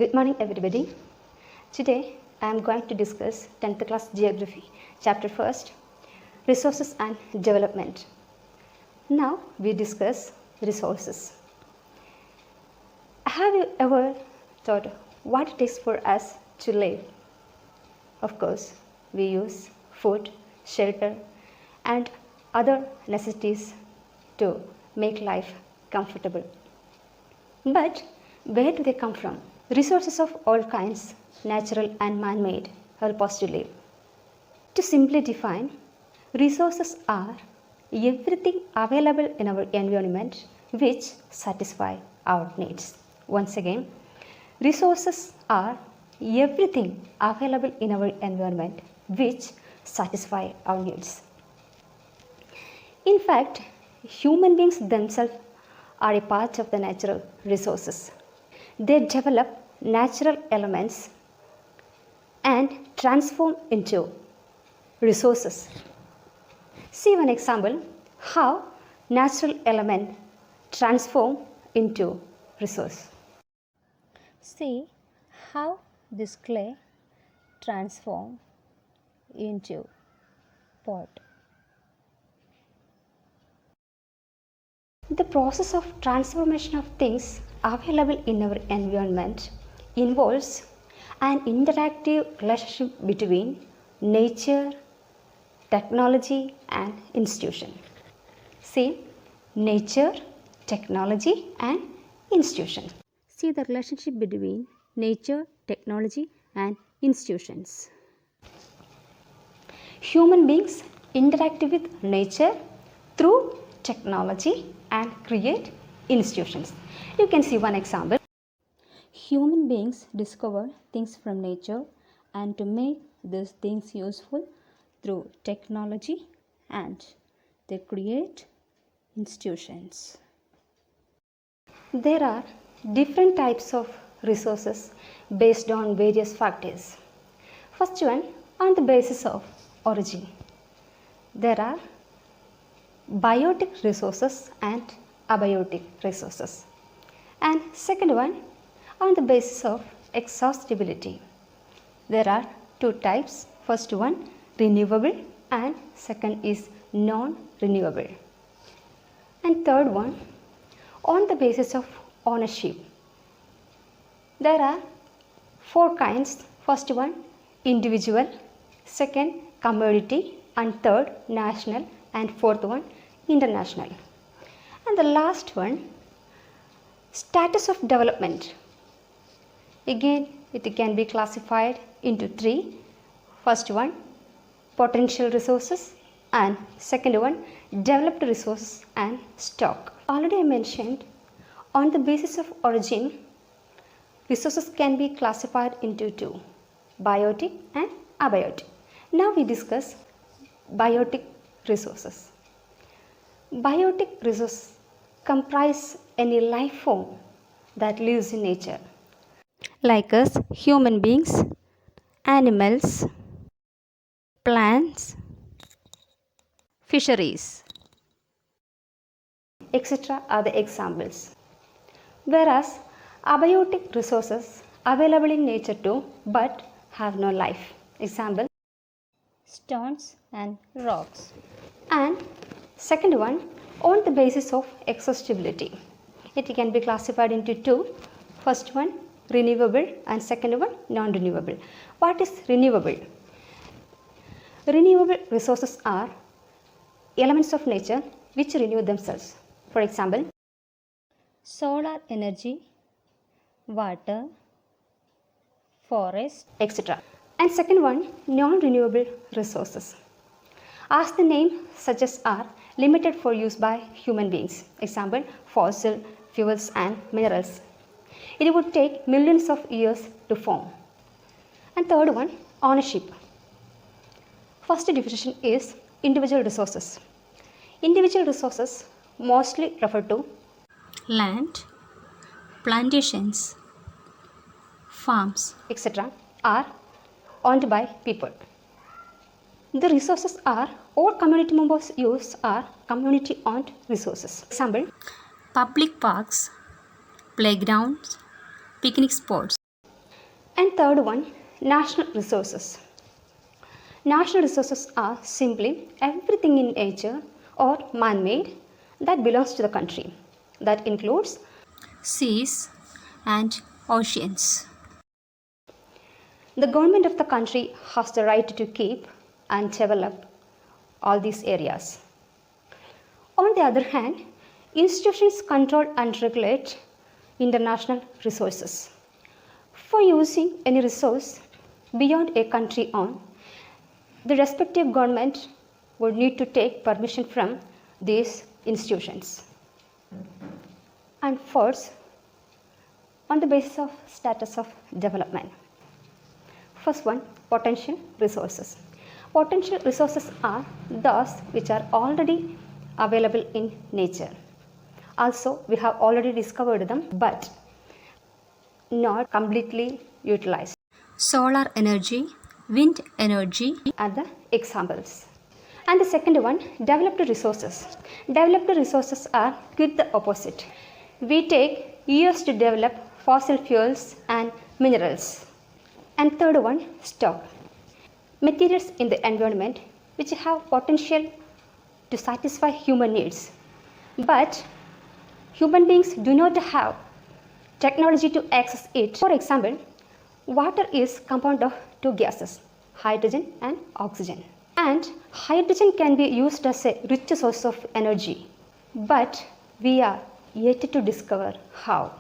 Good morning everybody. Today I am going to discuss 10th class geography chapter 1st, resources and development. Now we discuss resources. Have you ever thought what it takes for us to live? Of course, we use food, shelter and other necessities to make life comfortable. But where do they come from? Resources of all kinds, natural and man-made, help us to live. To simply define, resources are everything available in our environment which satisfy our needs. Once again, resources are everything available in our environment which satisfy our needs. In fact, human beings themselves are a part of the natural resources. They develop natural elements and transform into resources. See one example how natural element transform into resource. See how this clay transform into pot. The process of transformation of things available in our environment involves an interactive relationship between nature, technology and institution. See, nature, technology and institution. See the relationship between nature, technology and institutions. Human beings interact with nature through technology and create institutions. You can see one example. Human beings discover things from nature and to make these things useful through technology and they create institutions. There are different types of resources based on various factors. First one, on the basis of origin. There are biotic resources and abiotic resources. And second one, on the basis of exhaustibility. There are two types. First one, renewable and second is non-renewable. And third one, on the basis of ownership. There are four kinds. First one, individual, second, commodity and third, national and fourth one, international. And the last one, status of development. Again, it can be classified into three. First one, potential resources and second one, developed resources and stock. Already I mentioned, on the basis of origin, resources can be classified into two, biotic and abiotic. Now we discuss biotic resources. Biotic resources comprise any life form that lives in nature, like us human beings, animals, plants, fisheries, etc. are the examples. Whereas abiotic resources available in nature too but have no life. Example, Stones and rocks. and second one, on the basis of exhaustibility. It can be classified into two. First one, renewable and second one, non-renewable. What is renewable? Renewable resources are elements of nature which renew themselves. For example, Solar energy, water, forest, etc. And second one, non-renewable resources. As the name suggests, are limited for use by human beings. Example, fossil fuels and minerals. It would take millions of years to form. And third one, ownership. First definition is individual resources. Individual resources mostly refer to land, plantations, farms, etc. are owned by people. The resources are all community members use are community owned resources. Example, public parks, playgrounds, picnic spots. And third one, national resources. National resources are simply everything in nature or man-made that belongs to the country. That includes seas, and oceans. the government of the country has the right to keep and develop all these areas. On the other hand, institutions control and regulate international resources. For using any resource beyond a country own, the respective government would need to take permission from these institutions. And fourth, on the basis of status of development. First one, potential resources. Potential resources are those which are already available in nature. Also, we have already discovered them, but not completely utilized. Solar energy, wind energy, Are the examples. And the second one, developed resources. Developed resources are quite the opposite. We take years to develop fossil fuels and minerals. And third one, stock. Materials in the environment which have potential to satisfy human needs. But human beings do not have technology to access it. For example, water is compounded of two gases, hydrogen and oxygen. And hydrogen can be used as a rich source of energy. But we are yet to discover how.